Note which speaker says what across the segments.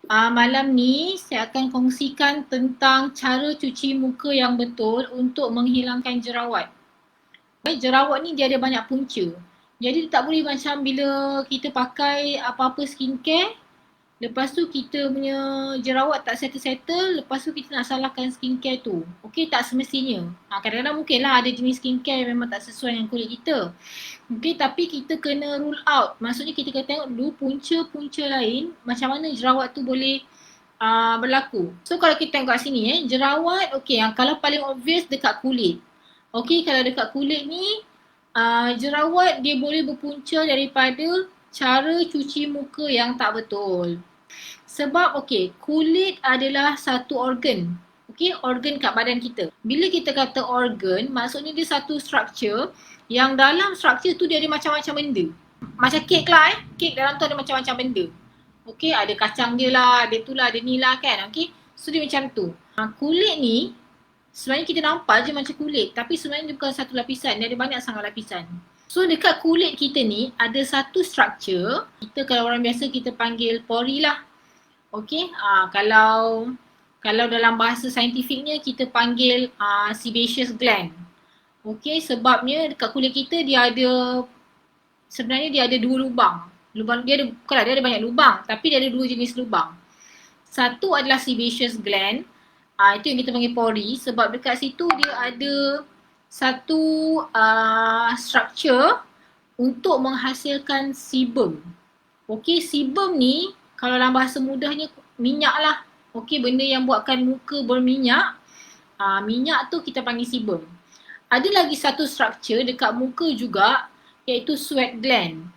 Speaker 1: Malam ni saya akan kongsikan tentang cara cuci muka yang betul untuk menghilangkan jerawat. Jerawat ni dia ada banyak punca. Jadi tak boleh macam bila kita pakai apa-apa skincare, lepas tu kita punya jerawat tak settle-settle, lepas tu kita nak salahkan skincare tu. Okey, tak semestinya. Kadang-kadang mungkin lah ada jenis skincare yang memang tak sesuai dengan kulit kita. Okey, tapi kita kena rule out. Maksudnya kita kena tengok dulu punca-punca lain macam mana jerawat tu boleh berlaku. So kalau kita tengok kat sini jerawat okey, kalau paling obvious dekat kulit. Okey, kalau dekat kulit ni jerawat dia boleh berpunca daripada cara cuci muka yang tak betul. Sebab okey, kulit adalah satu organ. Okey, organ kat badan kita. Bila kita kata organ, maksudnya dia satu structure yang dalam structure tu dia ada macam-macam benda. Macam kek lah kek dalam tu ada macam-macam benda. Okey, ada kacang dia lah, ada tu lah, ada ni lah kan. Okey, so dia macam tu. Kulit ni sebenarnya kita nampak je macam kulit, tapi sebenarnya dia bukan satu lapisan, dia ada banyak sangat lapisan. So dekat kulit kita ni ada satu structure, kita kalau orang biasa kita panggil pori lah. Okey, kalau dalam bahasa saintifiknya kita panggil sebaceous gland. Okey, sebabnya dekat kulit kita dia ada, sebenarnya dia ada dua lubang. Lubang dia ada, bukanlah dia ada banyak lubang, tapi dia ada dua jenis lubang. Satu adalah sebaceous gland, itu yang kita panggil pori, sebab dekat situ dia ada satu structure untuk menghasilkan sebum. Okey, sebum ni kalau dalam bahasa mudahnya minyak lah. Okey, benda yang buatkan muka berminyak, minyak tu kita panggil sebum. Ada lagi satu structure dekat muka juga, iaitu sweat gland.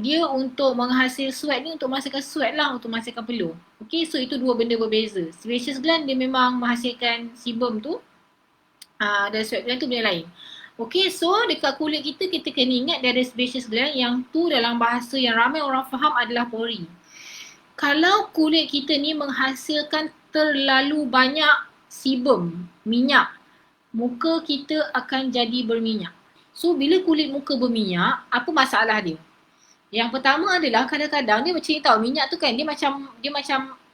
Speaker 1: Dia untuk menghasil sweat ni, untuk menghasilkan sweat lah, untuk menghasilkan peluh. Okay, so itu dua benda berbeza. Sebaceous gland dia memang menghasilkan sebum tu, dan sweat gland tu benda lain. Okay, so dekat kulit kita, kita kena ingat dia ada sebaceous gland yang tu dalam bahasa yang ramai orang faham adalah pori. Kalau kulit kita ni menghasilkan terlalu banyak sebum, minyak, muka kita akan jadi berminyak. So bila kulit muka berminyak, apa masalah dia? Yang pertama adalah kadang-kadang dia macam ni tau, minyak tu kan dia macam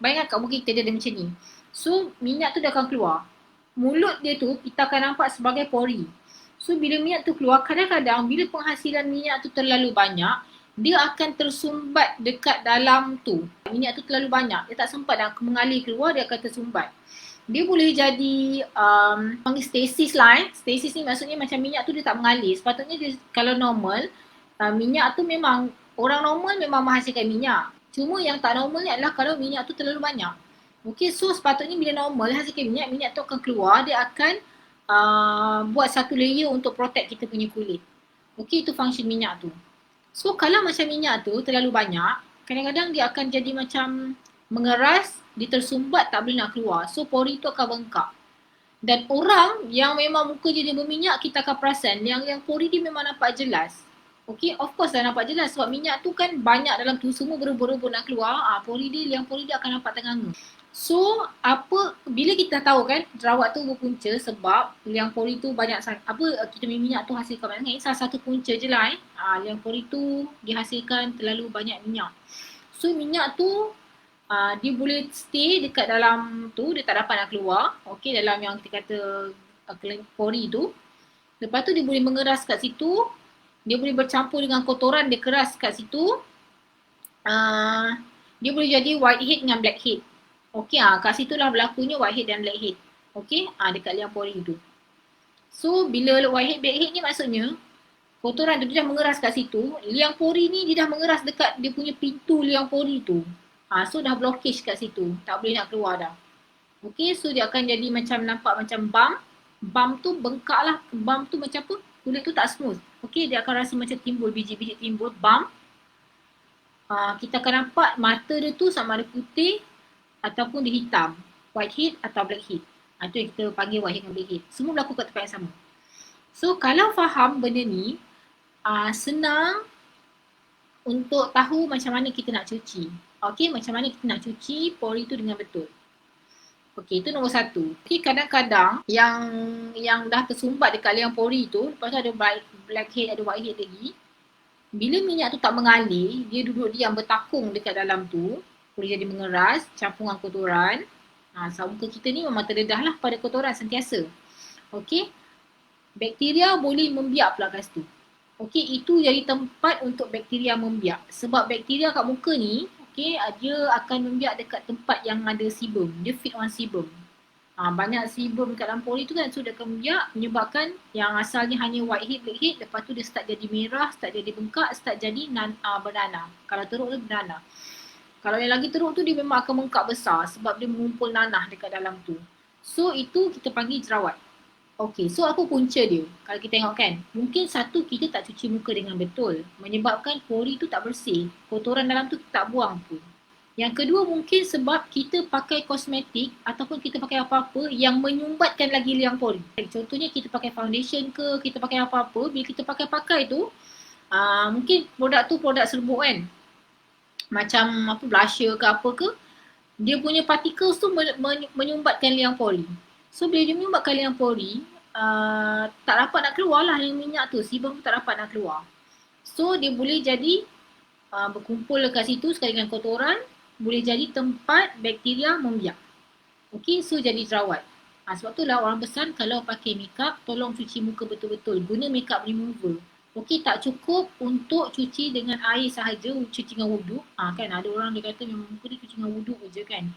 Speaker 1: bayangkan kat muka kita dia ada macam ni. So minyak tu dia akan keluar. Mulut dia tu kita akan nampak sebagai pori. So bila minyak tu keluar, kadang-kadang bila penghasilan minyak tu terlalu banyak, dia akan tersumbat dekat dalam tu. Minyak tu terlalu banyak, dia tak sempat nak mengalir keluar, dia akan tersumbat. Dia boleh jadi panggil stasis lah Stasis ni maksudnya macam minyak tu dia tak mengalir. Sepatutnya dia, kalau normal, minyak tu memang orang normal memang menghasilkan minyak. Cuma yang tak normal ni adalah kalau minyak tu terlalu banyak. Okay, so sepatutnya bila normal hasilkan minyak, minyak tu akan keluar, dia akan buat satu layer untuk protect kita punya kulit. Okay, itu function minyak tu. So kalau macam minyak tu terlalu banyak, kadang-kadang dia akan jadi macam mengeras, dia tersumbat tak boleh nak keluar. So pori tu akan bengkak. Dan orang yang memang muka jadi berminyak, kita akan perasan yang pori dia memang nampak jelas. Okay, of course lah nampak jelas sebab minyak tu kan banyak dalam tu, semua berebut-rebut nak keluar. Pori dia akan nampak tenganga. So, bila kita tahu kan jerawat tu berpunca sebab liang pori tu banyak kita minyak tu hasilkan banyak. Ini salah satu punca je lah liang pori tu dihasilkan terlalu banyak minyak. So, minyak tu dia boleh stay dekat dalam tu, dia tak dapat nak keluar. Okay, dalam yang kita kata pori tu. Lepas tu dia boleh mengeras kat situ, dia boleh bercampur dengan kotoran, dia keras kat situ. Dia boleh jadi whitehead dengan blackhead. Okey, kat situ lah berlakunya whitehead dan blackhead. Okey, dekat liang pori tu. So, bila whitehead, blackhead ni maksudnya kotoran tu dia dah mengeras kat situ, liang pori ni dia dah mengeras dekat dia punya pintu liang pori tu. So dah blockage kat situ, tak boleh nak keluar dah. Okey, so dia akan jadi macam nampak macam bump. Bump tu bengkak lah, bump tu macam apa? Kulit tu tak smooth. Okey, dia akan rasa macam timbul, biji-biji timbul, bump. Kita akan nampak mata dia tu sama ada putih ataupun dia hitam, whitehead atau blackhead. Itu yang kita panggil whitehead dan blackhead. Semua berlaku kat tempat yang sama. So kalau faham benda ni, senang untuk tahu macam mana kita nak cuci. Okey, macam mana kita nak cuci pori tu dengan betul. Okey, itu nombor satu. Okey, kadang-kadang yang dah tersumbat dekat liang pori tu, lepas tu ada blackhead, ada whitehead lagi. Bila minyak tu tak mengalir, dia duduk diam bertakung dekat dalam tu. boleh jadi mengeras, campuran kotoran. Sebab muka kita ni memang terdedah lah pada kotoran sentiasa. Okey, bakteria boleh membiak pula kat situ. Okey, itu jadi tempat untuk bakteria membiak. Sebab bakteria kat muka ni, okey, dia akan membiak dekat tempat yang ada sebum. Dia feed on sebum. Banyak sebum kat dalam pori tu kan, so dia akan membiak menyebabkan yang asalnya hanya whitehead, blackhead, lepas tu dia start jadi merah, start jadi bengkak, start jadi bernanah. Kalau teruk tu bernanah. Kalau yang lagi teruk tu dia memang akan bengkak besar sebab dia mengumpul nanah dekat dalam tu. So itu kita panggil jerawat. Okay, so apa punca dia? Kalau kita tengok kan, mungkin satu, kita tak cuci muka dengan betul. Menyebabkan pori tu tak bersih. Kotoran dalam tu tak buang pun. Yang kedua mungkin sebab kita pakai kosmetik ataupun kita pakai apa-apa yang menyumbatkan lagi liang pori. Contohnya kita pakai foundation ke, kita pakai apa-apa, bila kita pakai-pakai tu, mungkin produk tu produk serbuk kan. Macam apa, blusher ke apa ke, dia punya particles tu menyumbatkan liang pori. So bila dia menyumbatkan liang pori, tak dapat nak keluar lah yang minyak tu, sebum tu tak dapat nak keluar. So dia boleh jadi berkumpul dekat situ sekali dengan kotoran, boleh jadi tempat bakteria membiak. Okay, so jadi jerawat. Sebab tu lah orang pesan kalau pakai makeup, tolong cuci muka betul-betul. Guna makeup remover. Okey, tak cukup untuk cuci dengan air sahaja, cuci dengan wuduk. Kan ada orang dia kata memang muka dia cuci dengan wuduk je kan.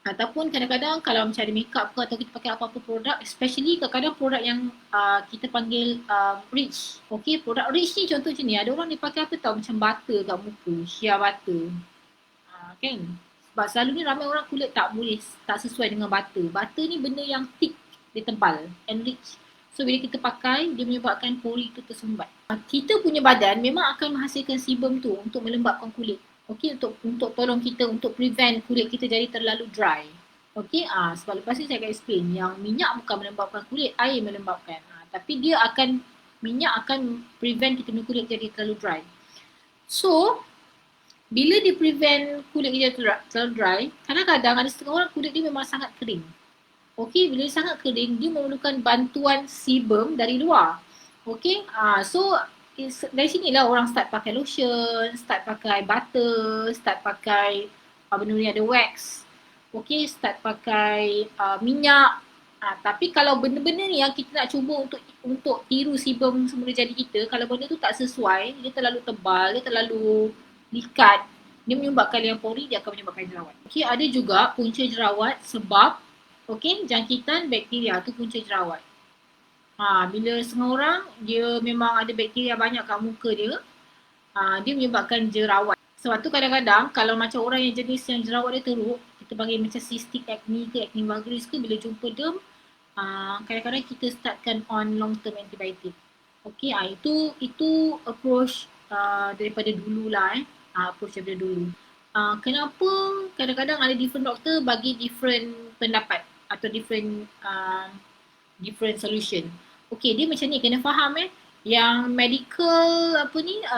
Speaker 1: Ataupun kadang-kadang kalau macam ada makeup ke atau kita pakai apa-apa produk, especially kadang-kadang produk yang kita panggil rich. Okey, produk rich ni contoh macam ni, ada orang dia pakai apa tau, macam butter kat muka, shea butter. Kan? Sebab selalunya ramai orang kulit tak boleh, tak sesuai dengan butter. Butter ni benda yang thick, dia tebal and rich. So bila kita pakai, dia menyebabkan pori tu tersumbat. Kita punya badan memang akan menghasilkan sebum tu untuk melembabkan kulit. Okey, untuk tolong kita untuk prevent kulit kita jadi terlalu dry. Okey, sebab lepas ni saya akan explain yang minyak bukan melembabkan kulit, air melembabkan. Tapi minyak akan prevent kita punya kulit jadi terlalu dry. So, bila dia prevent kulit kita terlalu dry, kadang-kadang ada setengah orang kulit dia memang sangat kering. Okey, bila dia sangat kering, dia memerlukan bantuan sebum dari luar. Okey, so dari sinilah orang start pakai lotion, start pakai butter, start pakai benda ni ada wax. Okey, start pakai minyak. Tapi kalau benda-benda ni yang kita nak cuba untuk tiru sebum semula jadi kita, kalau benda tu tak sesuai, dia terlalu tebal, dia terlalu likat, dia menyumbatkan liang pori, dia akan menyebabkan jerawat. Okey, ada juga punca jerawat sebab jangkitan bakteria tu punca jerawat. Bila setengah orang dia memang ada bakteria banyak kat muka dia, dia menyebabkan jerawat. Sebab tu kadang-kadang kalau macam orang yang jenis yang jerawat dia teruk, kita panggil macam cystic acne ke acne vulgaris ke, bila jumpa derm, kadang-kadang kita startkan on long term antibiotic. Okey, itu approach daripada dulu lah approach daripada dulu. Kenapa kadang-kadang ada different doktor bagi different pendapat atau different solution. Okey, dia macam ni, kena faham yang medical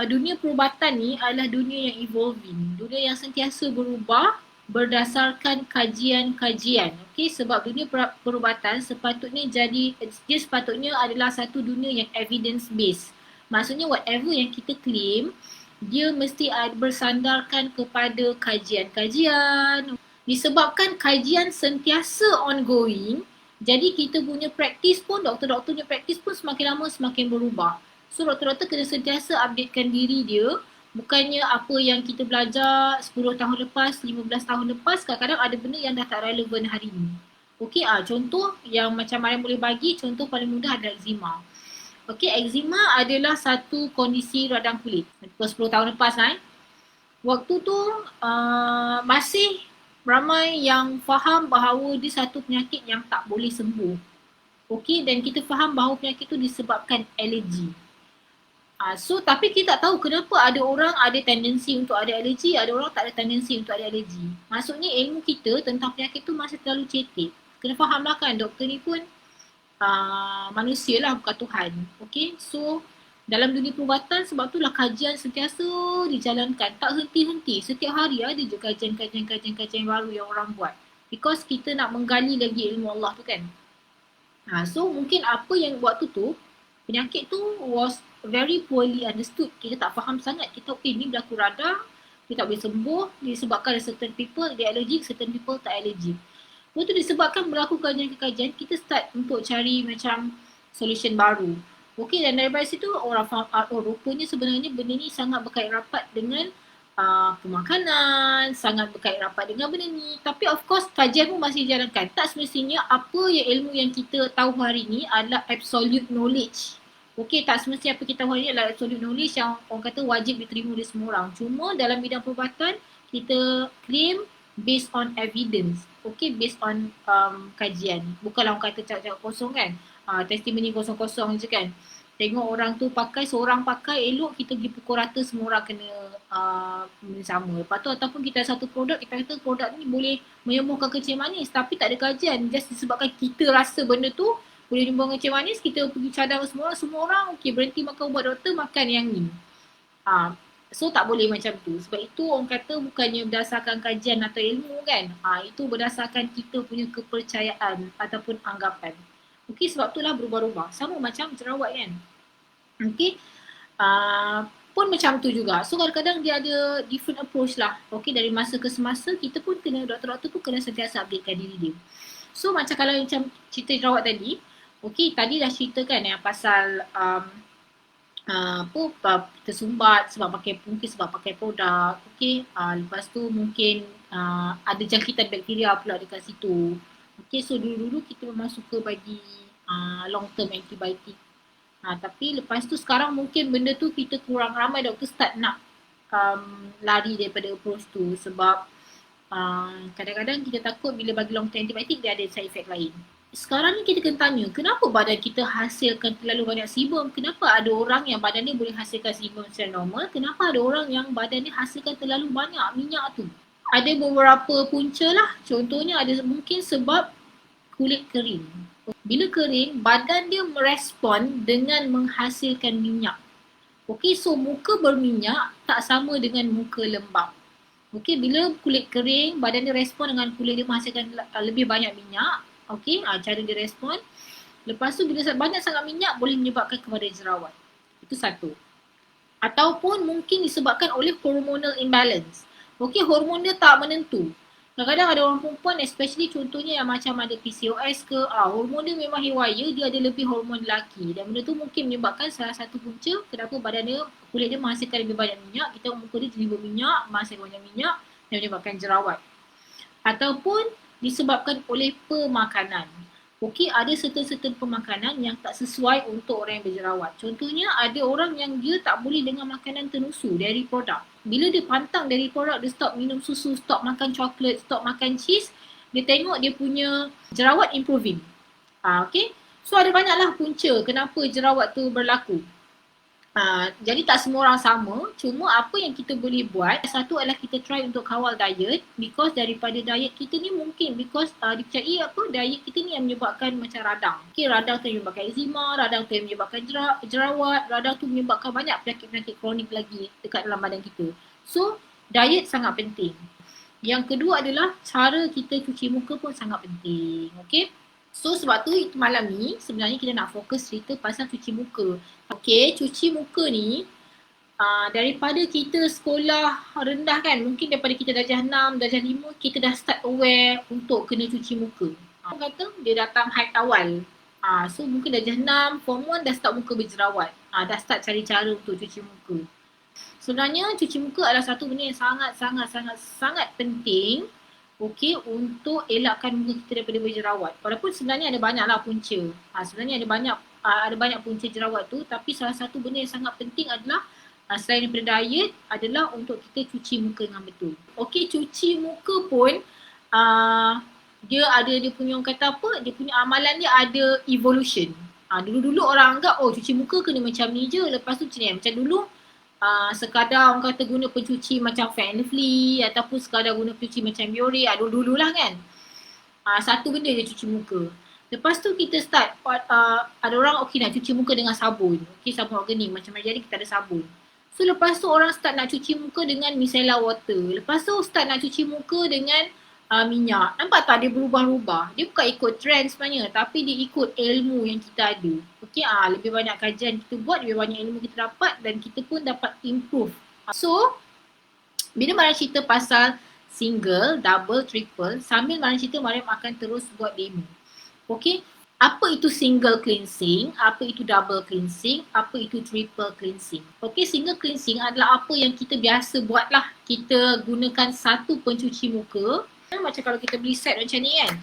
Speaker 1: dunia perubatan ni adalah dunia yang evolving, dunia yang sentiasa berubah berdasarkan kajian-kajian. Okey, sebab dunia perubatan dia sepatutnya adalah satu dunia yang evidence based. Maksudnya whatever yang kita claim, dia mesti bersandarkan kepada kajian-kajian. Disebabkan kajian sentiasa ongoing, jadi kita punya praktis pun, doktor-doktor punya praktis pun semakin lama semakin berubah. So doktor-doktor kena sentiasa updatekan diri dia. Bukannya apa yang kita belajar 10 tahun lepas, 15 tahun lepas, kadang-kadang ada benda yang dah tak relevan hari ni. Okey, contoh yang macam Mariam boleh bagi, contoh paling mudah adalah eczema. Okey, eczema adalah satu kondisi radang kulit. 10 tahun lepas waktu tu masih ramai yang faham bahawa dia satu penyakit yang tak boleh sembuh. Okey, dan kita faham bahawa penyakit tu disebabkan alergi. So tapi kita tak tahu kenapa ada orang ada tendensi untuk ada alergi, ada orang tak ada tendensi untuk ada alergi. Maksudnya ilmu kita tentang penyakit tu masih terlalu cetek. Kena faham lah kan, doktor ni pun manusia lah, bukan Tuhan. Okay, so dalam dunia perubatan sebab itulah kajian sentiasa dijalankan, tak henti-henti. Setiap hari ada je kajian baru yang orang buat. Because kita nak menggali lagi ilmu Allah tu kan. So mungkin apa yang buat tu penyakit tu was very poorly understood. Kita tak faham sangat. Kita ni berlaku radang, Dia tak boleh sembuh disebabkan certain people dia allergic, certain people tak allergic. Lepas tu disebabkan berlaku kajian-kajian, kita start untuk cari macam solution baru. Okey, dan daripada situ orang faham, oh rupanya sebenarnya benda ni sangat berkait rapat dengan pemakanan, sangat berkait rapat dengan benda ni. Tapi of course kajian pun masih dijalankan. Tak semestinya apa yang ilmu yang kita tahu hari ni adalah absolute knowledge. Okey, tak semestinya apa kita tahu hari ni adalah absolute knowledge yang orang kata wajib diterima oleh semua orang. Cuma dalam bidang perubatan, kita claim based on evidence. Okay, based on kajian. Bukanlah orang kata cakap kosong kan. Testimoni kosong-kosong je kan. Tengok orang tu pakai, seorang pakai elok, kita pergi pukul rata semua orang kena sama. Lepas tu ataupun kita ada satu produk, kita kata produk ni boleh menyembuhkan kencing manis tapi tak ada kajian. Just disebabkan kita rasa benda tu boleh menyembuhkan kencing manis, kita pergi cadang semua orang okay, berhenti makan ubat doktor, makan yang ni. So tak boleh macam tu. Sebab itu orang kata bukannya berdasarkan kajian atau ilmu kan. Itu berdasarkan kita punya kepercayaan ataupun anggapan. Okey, sebab itulah berubah-ubah. Sama macam jerawat kan. Okey. Pun macam tu juga. So kadang-kadang dia ada different approach lah. Okey, dari masa ke semasa kita pun kena, doktor-doktor pun kena sentiasa updatekan diri dia. So macam kalau macam cerita jerawat tadi. Okey, tadi dah ceritakan yang pasal tersumbat sebab pakai, mungkin sebab pakai produk. Okey, lepas tu mungkin ada jangkitan bakteria pula dekat situ. Okey, so dulu-dulu kita memang suka bagi long term antibiotik. Tapi lepas tu sekarang mungkin benda tu kita kurang ramai doktor start nak lari daripada approach tu sebab kadang-kadang kita takut bila bagi long term antibiotik dia ada side effect lain. Sekarang ni kita kena tanya, kenapa badan kita hasilkan terlalu banyak sebum? Kenapa ada orang yang badan dia boleh hasilkan sebum secara normal? Kenapa ada orang yang badan dia hasilkan terlalu banyak minyak tu? Ada beberapa punca lah. Contohnya ada mungkin sebab kulit kering. Bila kering, badan dia merespon dengan menghasilkan minyak. Okey, so muka berminyak tak sama dengan muka lembab. Okey, bila kulit kering, badan dia respon dengan kulit dia menghasilkan lebih banyak minyak. Okey, cara dia respon. Lepas tu bila banyak sangat minyak boleh menyebabkan kepada jerawat. Itu satu. Ataupun mungkin disebabkan oleh hormonal imbalance. Okey, hormon dia tak menentu. Kadang-kadang ada orang perempuan, especially contohnya yang macam ada PCOS ke, hormon dia memang haywire, dia ada lebih hormon lelaki. Dan benda tu mungkin menyebabkan salah satu punca kenapa badan dia, kulit dia menghasilkan lebih banyak minyak. Kita muka dia jadi berminyak, menghasilkan banyak minyak dan menyebabkan jerawat. Ataupun disebabkan oleh pemakanan. Okey, ada certain pemakanan yang tak sesuai untuk orang yang berjerawat. Contohnya ada orang yang dia tak boleh dengan makanan ternusu dari produk. Bila dia pantang dari produk, dia stop minum susu, stop makan coklat, stop makan cheese, dia tengok dia punya jerawat improving. Okey, so ada banyaklah punca kenapa jerawat tu berlaku. Jadi tak semua orang sama, cuma apa yang kita boleh buat, satu adalah kita try untuk kawal diet because daripada diet kita ni mungkin because dipercayai diet kita ni yang menyebabkan macam radang. Okay, radang tu menyebabkan eczema, radang tu menyebabkan jerawat, radang tu menyebabkan banyak penyakit-penyakit kronik lagi dekat dalam badan kita. So, diet sangat penting. Yang kedua adalah cara kita cuci muka pun sangat penting. Okay? So sebab tu malam ni sebenarnya kita nak fokus cerita pasal cuci muka. Okay, cuci muka ni daripada kita sekolah rendah kan, mungkin daripada kita darjah 6, darjah 5 kita dah start aware untuk kena cuci muka. Orang kata dia datang haid awal. So mungkin darjah 6, form 1 dah start muka berjerawat. Dah start cari cara untuk cuci muka. Sebenarnya cuci muka adalah satu benda yang sangat penting. Okey, untuk elakkan muka kita daripada berjerawat. Walaupun sebenarnya ada banyaklah punca. Sebenarnya ada banyak punca jerawat tu, tapi salah satu benda yang sangat penting adalah selain daripada diet adalah untuk kita cuci muka dengan betul. Okey, cuci muka pun dia punya orang kata apa? Dia punya amalan dia ada evolution. Dulu-dulu orang anggap cuci muka kena macam ni je, lepas tu macam dulu sekadar orang kata guna pencuci macam Fair and Lovely ataupun sekadar guna pencuci macam Biore, dulu-dulu lah kan. Satu benda je cuci muka. Lepas tu kita start, ada orang nak cuci muka dengan sabun. Sabun organik macam jadi kita ada sabun. So lepas tu orang start nak cuci muka dengan micellar water. Lepas tu start nak cuci muka dengan minyak. Nampak tak dia berubah-ubah? Dia bukan ikut trend sebenarnya, tapi dia ikut ilmu yang kita ada. Lebih banyak kajian kita buat, lebih banyak ilmu kita dapat dan kita pun dapat improve. So Bila Mariam cerita pasal single, double, triple, sambil Mariam cerita, Mariam akan terus buat demo. Okay, apa itu single cleansing, apa itu double cleansing, apa itu triple cleansing. Okay, single cleansing adalah apa yang kita biasa buat lah. Kita gunakan satu pencuci muka, macam kalau kita beli set macam ni kan.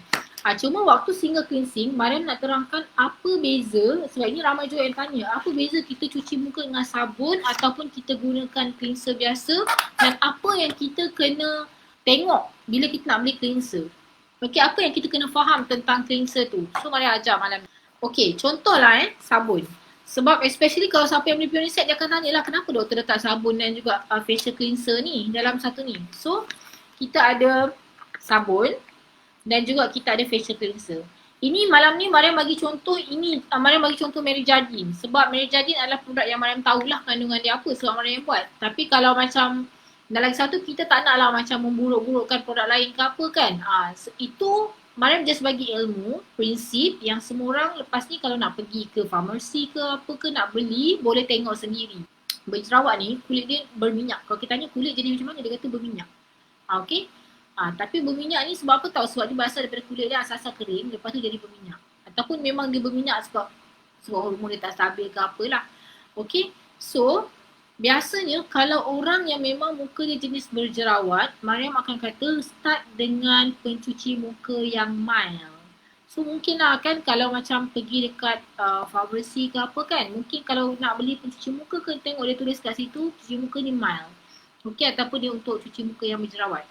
Speaker 1: Cuma waktu single cleansing, Mariam nak terangkan apa beza, sebab ini ramai juga yang tanya, apa beza kita cuci muka dengan sabun ataupun kita gunakan cleanser biasa, dan apa yang kita kena tengok bila kita nak beli cleanser. Okay, apa yang kita kena faham tentang cleanser tu. So, Mariam ajar malam ni. Okay, contohlah sabun. Sebab especially kalau siapa yang beli Pioneer set, dia akan tanya lah kenapa doktor letak sabun dan juga facial cleanser ni dalam satu ni. So, kita ada sabun dan juga kita ada facial cleanser. Ini malam ni Mariam bagi contoh, Mariam bagi contoh Mary Jardine. Sebab Mary Jardine adalah produk yang Mariam tahulah kandungan dia apa sebab Mariam buat. Tapi kalau macam dan lagi satu, kita tak nak lah macam memburuk-burukkan produk lain ke apa kan. Itu Mariam just bagi ilmu, prinsip yang semua orang lepas ni kalau nak pergi ke farmasi ke apa ke nak beli, boleh tengok sendiri. Berjerawat ni kulit dia berminyak. Kalau kita tanya kulit jadi macam mana, dia kata berminyak. Okay. Tapi berminyak ni sebab apa tahu? Sebab dia berasal daripada kulit dia asal-asal kering, lepas tu jadi berminyak. Ataupun memang dia berminyak sebab hormon dia tak stabil ke apalah. Okay. So, biasanya kalau orang yang memang muka dia jenis berjerawat, Mariam akan kata start dengan pencuci muka yang mild. So mungkin lah kan kalau macam pergi dekat farmasi ke apa kan, mungkin kalau nak beli pencuci muka kan tengok dia tulis kat situ cuci muka ni mild. Okay, ataupun dia untuk cuci muka yang berjerawat.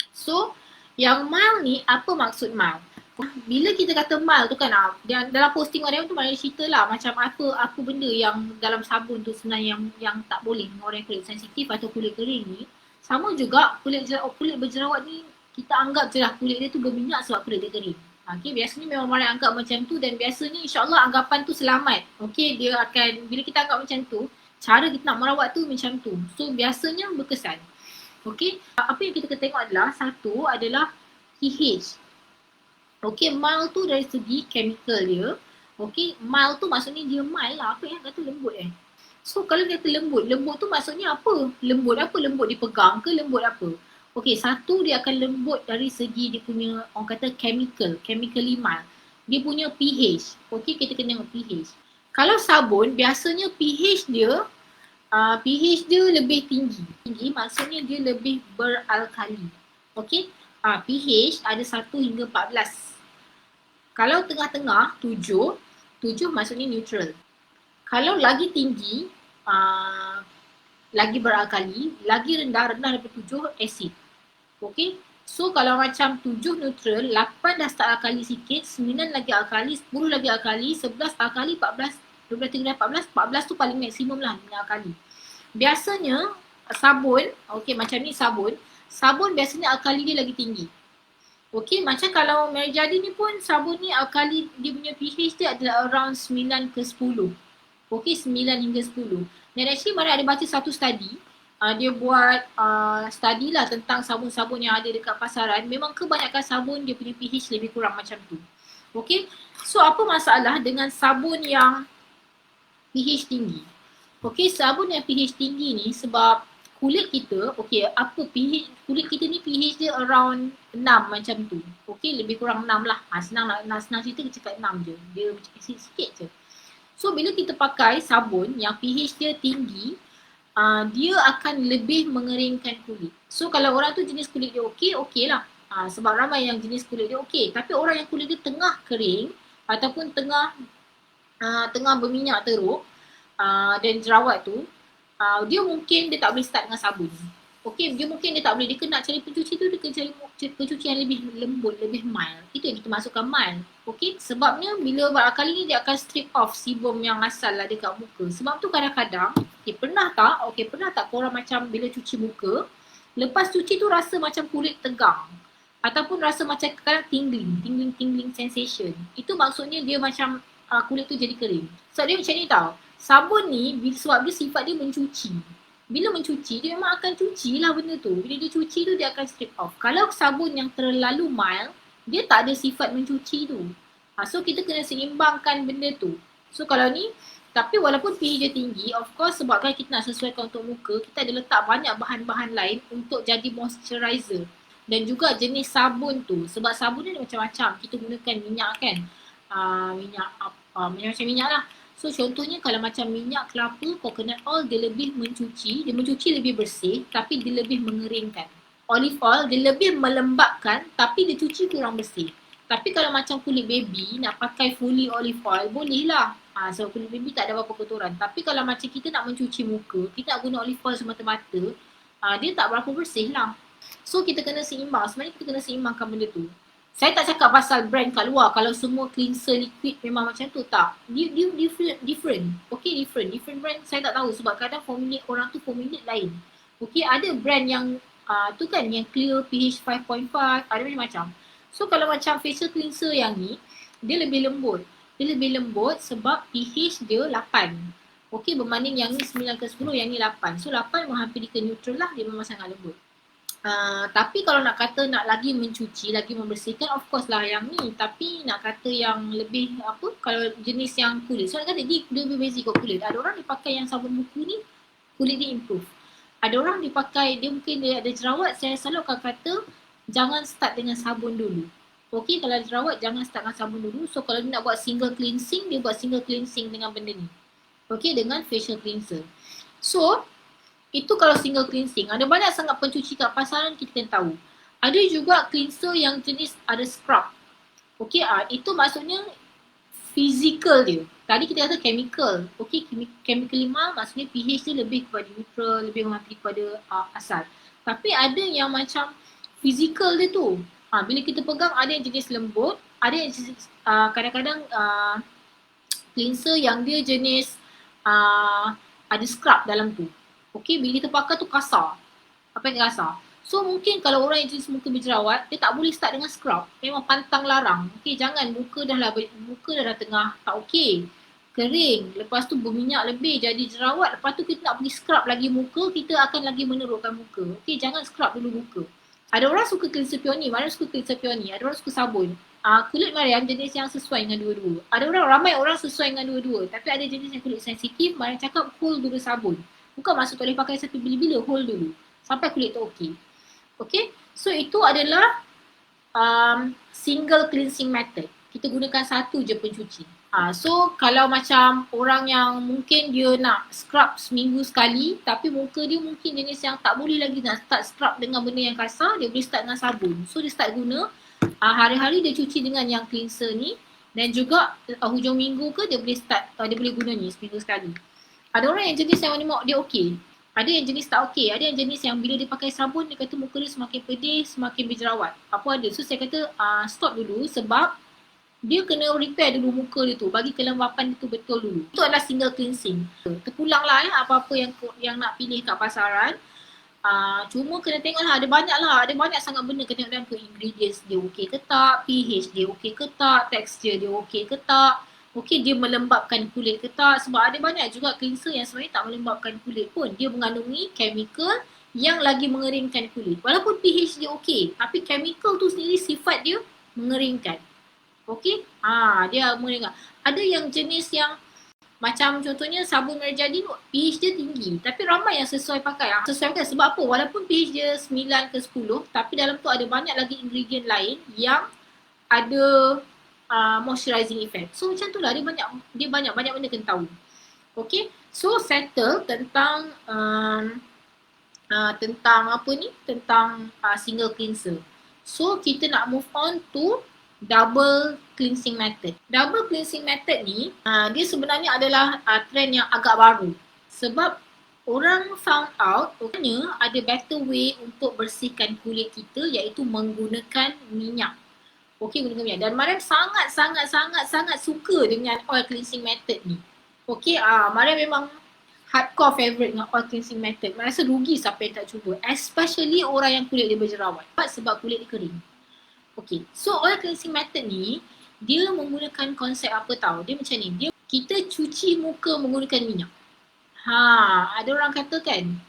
Speaker 1: So yang mild ni, apa maksud mild? Bila kita kata mild tu kan, dalam posting Mariam tu Mariam cerita lah macam apa benda yang dalam sabun tu sebenarnya yang tak boleh orang kulit sensitif atau kulit kering ni. Sama juga kulit berjerawat ni, kita anggap je lah kulit dia tu berminyak sebab kulit dia kering. Okay, biasanya memang Mariam anggap macam tu dan biasanya insyaAllah anggapan tu selamat. Okay, dia akan, bila kita anggap macam tu, cara kita nak merawat tu macam tu. So biasanya berkesan. Okay, apa yang kita kena tengok adalah, satu adalah pH. Okay, mild tu dari segi chemical dia. Okay, mild tu maksudnya dia mild lah. Apa yang kata lembut So kalau dia kata lembut tu maksudnya apa? Lembut apa? Lembut dipegang ke lembut apa? Okay, satu dia akan lembut dari segi dia punya, orang kata chemically mild. Dia punya pH. Okay, kita kena tengok pH. Kalau sabun, biasanya pH dia lebih tinggi. Maksudnya dia lebih beralkali. Okay, pH ada 1 hingga 14. Kalau tengah-tengah 7 maksudnya neutral. Kalau lagi tinggi, lagi beralkali, lagi rendah daripada 7 asid. Okay, so kalau macam 7 neutral, 8 dah start alkali sikit, 9 lagi alkali, 10 lagi alkali, 11 alkali, 14, 12, 13, 14 tu paling maksimum lah dengan alkali. Biasanya sabun, okay macam ni sabun biasanya alkali dia lagi tinggi. Okay, macam kalau Mary Jardine ni pun sabun ni alkali dia punya pH dia adalah around 9 ke 10. Okay, 9 hingga 10. Dan actually Mariam ada baca satu study, dia buat study lah tentang sabun-sabun yang ada dekat pasaran. Memang kebanyakan sabun dia punya pH lebih kurang macam tu. Okay, so apa masalah dengan sabun yang pH tinggi? Okay, sabun yang pH tinggi ni sebab kulit kita, okay, apa pH, kulit kita ni pH dia around 6 macam tu. Okay, lebih kurang 6 lah. Senang cerita kita cakap 6 je. Dia macam sikit je. So, bila kita pakai sabun yang pH dia tinggi, dia akan lebih mengeringkan kulit. So, kalau orang tu jenis kulit dia okey lah. Sebab ramai yang jenis kulit dia okey. Tapi orang yang kulit dia tengah kering ataupun tengah berminyak teruk dan jerawat tu, dia mungkin dia tak boleh start dengan sabun. Okay, dia tak boleh, dia kena cari pencuci tu, dia kena cari pencuci yang lebih lembut, lebih mild. Itu yang kita masukkan mild. Okay, sebabnya bila beralkali ni dia akan strip off sebum yang asal lah dekat muka. Sebab tu kadang-kadang, pernah tak korang macam bila cuci muka, lepas cuci tu rasa macam kulit tegang. Ataupun rasa macam kadang tingling sensation. Itu maksudnya dia macam kulit tu jadi kering. So dia macam ni tau. Sabun ni sebab dia sifat dia mencuci. Bila mencuci, dia memang akan cuci lah benda tu. Bila dia cuci tu, dia akan strip off. Kalau sabun yang terlalu mild, dia tak ada sifat mencuci tu. So kita kena seimbangkan benda tu. So kalau ni, Tapi walaupun pH dia tinggi, of course sebabkan kita nak sesuaikan untuk muka, kita ada letak banyak bahan-bahan lain untuk jadi moisturizer. Dan juga jenis sabun tu, sebab sabun ni macam-macam. Kita gunakan minyak kan, macam-macam minyak lah. So contohnya kalau macam minyak kelapa, coconut oil, dia lebih mencuci, dia mencuci lebih bersih tapi dia lebih mengeringkan. Olive oil dia lebih melembabkan tapi dia cuci kurang bersih. Tapi kalau macam kulit baby nak pakai fully olive oil boleh lah. Sebab kulit baby tak ada apa-apa kotoran. Tapi kalau macam kita nak mencuci muka, kita nak guna olive oil semata-mata, dia tak berapa bersih lah. So kita kena seimbang, sebenarnya kita kena seimbangkan benda tu. Saya tak cakap pasal brand kat luar, kalau semua cleanser liquid memang macam tu, tak. Dia different. Okay, different brand saya tak tahu sebab kadang formulate orang tu formulate lain. Okay, ada brand yang tu kan yang clear pH 5.5, ada macam-macam. So kalau macam facial cleanser yang ni, dia lebih lembut. Dia lebih lembut sebab pH dia 8. Okay, berbanding yang ni 9 ke 10, yang ni 8. So 8 menghampiri ke neutral lah, dia memang sangat lembut. Tapi kalau nak kata nak lagi mencuci, lagi membersihkan, of course lah yang ni. Tapi nak kata yang lebih apa, kalau jenis yang kulit, so nak kata dia lebih basic kot kulit. Ada orang dia pakai yang sabun muka ni, kulit dia improve. Ada orang dia pakai, dia mungkin dia ada jerawat, saya selalu akan kata jangan start dengan sabun dulu. Okay, kalau ada jerawat jangan start dengan sabun dulu. So kalau dia nak buat single cleansing, dia buat single cleansing dengan benda ni. Okay, dengan facial cleanser. So itu kalau single cleansing. Ada banyak sangat pencuci kat pasaran, kita kena tahu. Ada juga cleanser yang jenis ada scrub. Okay, itu maksudnya physical dia. Tadi kita kata chemical. Okay, chemical 5 maksudnya pH dia lebih kepada neutral, lebih menghampiri kepada asal. Tapi ada yang macam physical dia tu. Bila kita pegang ada yang jenis lembut, ada yang jenis kadang-kadang cleanser yang dia jenis ada scrub dalam tu. Okay, bila kita pakai tu kasar. Apa yang kasar? So mungkin kalau orang yang jenis muka berjerawat, dia tak boleh start dengan scrub. Memang pantang larang. Okay, jangan muka dah tengah tak okay. Kering. Lepas tu berminyak lebih jadi jerawat. Lepas tu kita nak pergi scrub lagi muka, kita akan lagi menerukkan muka. Okay, jangan scrub dulu muka. Ada orang suka cleanser peony, Mariam suka cleanser peony. Ada orang suka sabun. Kulit Mariam jenis yang sesuai dengan dua-dua. Ramai orang sesuai dengan dua-dua. Tapi ada jenis yang kulit sensitif, Mariam cakap hold dulu sabun. Bukan maksud tak boleh pakai satu bila-bila, hold dulu. Sampai kulit tu okey. Okay, so itu adalah single cleansing method. Kita gunakan satu je pencuci. So kalau macam orang yang mungkin dia nak scrub seminggu sekali, tapi muka dia mungkin jenis yang tak boleh lagi nak start scrub dengan benda yang kasar, dia boleh start dengan sabun. So dia start guna, hari-hari dia cuci dengan yang cleanser ni, dan juga hujung minggu ke dia boleh start, dia boleh guna ni seminggu sekali. Ada orang yang jenis yang dia okey. Ada yang jenis tak okey. Ada yang jenis yang bila dia pakai sabun, dia kata muka dia semakin pedih, semakin berjerawat. Apa ada. So saya kata stop dulu sebab dia kena repair dulu muka dia tu. Bagi kelembapan dia tu betul dulu. Itu adalah single cleansing. Terpulang lah apa-apa yang nak pilih kat pasaran. Cuma kena tengok lah. Ada banyak sangat benda kena tengok dalam ingredients dia okey ke tak, pH dia okey ke tak, texture dia okey ke tak. Okay, dia melembabkan kulit ke tak? Sebab ada banyak juga cleanser yang sebenarnya tak melembabkan kulit pun. Dia mengandungi chemical yang lagi mengeringkan kulit. Walaupun pH dia okey, tapi chemical tu sendiri sifat dia mengeringkan. Okay? Dia mengeringkan. Ada yang jenis yang macam contohnya sabun Merjadin, pH dia tinggi. Tapi ramai yang sesuai pakai. Sesuai pakai sebab apa? Walaupun pH dia 9 ke 10, tapi dalam tu ada banyak lagi ingredient lain yang ada moisturizing effect. So macam tu lah, dia banyak benda kena tahu. Okay, so settle tentang tentang single cleanser. So kita nak move on to double cleansing method. Double cleansing method ni dia sebenarnya adalah trend yang agak baru. Sebab orang found out sebenarnya ada better way untuk bersihkan kulit kita, iaitu menggunakan minyak. Okay, gunakan minyak. Dan Mariam sangat suka dengan oil cleansing method ni. Okay, Mariam memang hardcore favourite dengan oil cleansing method. Mariam rasa rugi siapa yang tak cuba. Especially orang yang kulit dia berjerawat. Sebab kulit dia kering. Okay, so oil cleansing method ni, dia menggunakan konsep apa tahu? Dia macam ni, kita cuci muka menggunakan minyak. Ada orang kata kan,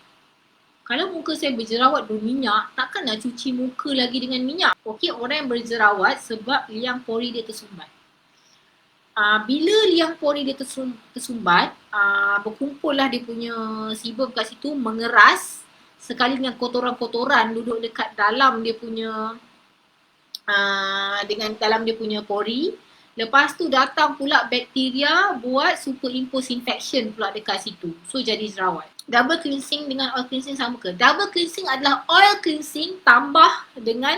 Speaker 1: kalau muka saya berjerawat berminyak, takkan nak cuci muka lagi dengan minyak. Okey, orang yang berjerawat sebab liang pori dia tersumbat. Bila liang pori dia tersumbat, berkumpul lah dia punya sebum kat situ, mengeras sekali dengan kotoran-kotoran duduk dekat dalam dia punya dengan dalam dia punya pori. Lepas tu datang pula bakteria buat superimpose infection pula dekat situ. So jadi jerawat. Double cleansing dengan oil cleansing sama ke? Double cleansing adalah oil cleansing tambah dengan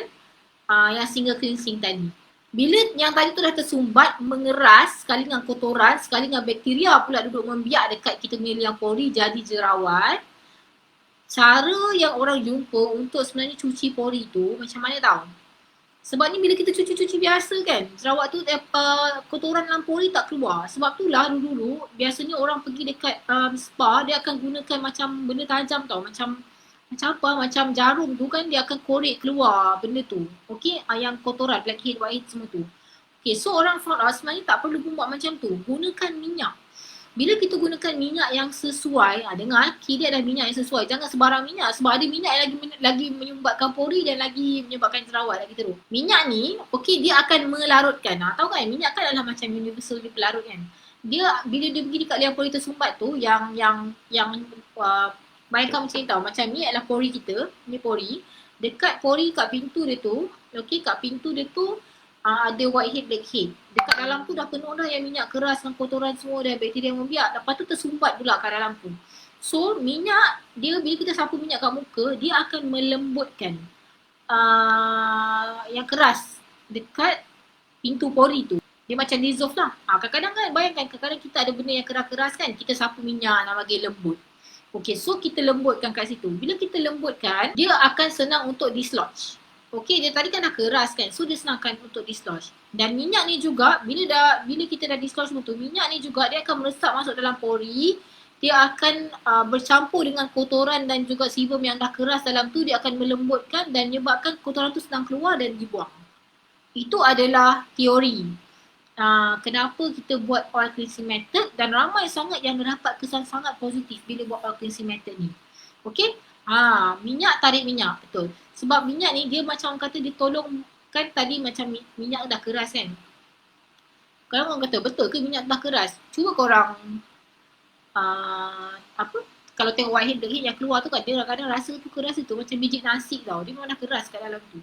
Speaker 1: yang single cleansing tadi. Bila yang tadi tu dah tersumbat, mengeras sekali dengan kotoran, sekali dengan bakteria pula duduk membiak dekat kita punya liang pori, jadi jerawat. Cara yang orang jumpa untuk sebenarnya cuci pori tu macam mana tau? Sebab ni bila kita cuci-cuci biasa kan, jerawat tu kotoran dalam pori tak keluar. Sebab tu lah dulu-dulu biasanya orang pergi dekat spa, dia akan gunakan macam benda tajam tau. Macam apa, macam jarum tu kan dia akan korek keluar benda tu. Okay, yang kotoran, blackhead, whitehead semua tu. Okay, so orang found out sebenarnya tak perlu buat macam tu. Gunakan minyak. Bila kita gunakan minyak yang sesuai, dengar, kira ada minyak yang sesuai. Jangan sebarang minyak sebab ada minyak yang lagi menyumbatkan pori dan lagi menyebabkan jerawat lagi teruk. Minyak ni, okey, dia akan melarutkan. Tahu kan, minyak kan adalah macam universal dia pelarut kan. Dia bila dia pergi dekat liang pori tersumbat tu, yang bayangkan macam ni tau, macam ni adalah pori kita, ni pori. Dekat pori kat pintu dia tu, okey, kat pintu dia tu ada whitehead, blackhead. Dekat dalam tu dah penuh dah yang minyak keras dan kotoran semua dan bakteria yang membiak. Lepas tu tersumbat pula kat dalam tu. So minyak, dia bila kita sapu minyak kat muka, dia akan melembutkan yang keras dekat pintu pori tu. Dia macam dissolve lah. Kadang-kadang kan, bayangkan kadang-kadang kita ada benda yang keras-keras kan, kita sapu minyak nak bagi lembut. Okay, so kita lembutkan kat situ. Bila kita lembutkan, dia akan senang untuk dislodge. Okey, dia tadi kan dah keras kan. So dia senangkan untuk dislodge. Dan minyak ni juga bila kita dah dislodge tu, minyak ni juga dia akan meresap masuk dalam pori. Dia akan bercampur dengan kotoran dan juga sebum yang dah keras dalam tu, dia akan melembutkan dan menyebabkan kotoran tu senang keluar dan dibuang. Itu adalah teori. Kenapa kita buat oil cleansing method dan ramai sangat yang dapat kesan sangat positif bila buat oil cleansing method ni. Okey? Minyak tarik minyak, betul. Sebab minyak ni dia macam kata dia tolong, kan tadi macam minyak dah keras kan. Kalau orang kata betul ke minyak dah keras? Cuba korang kalau tengok whitehead, blackhead yang keluar tu kan, dia kadang-kadang rasa tu keras tu macam biji nasi tau. Dia memang dah keras kat dalam tu.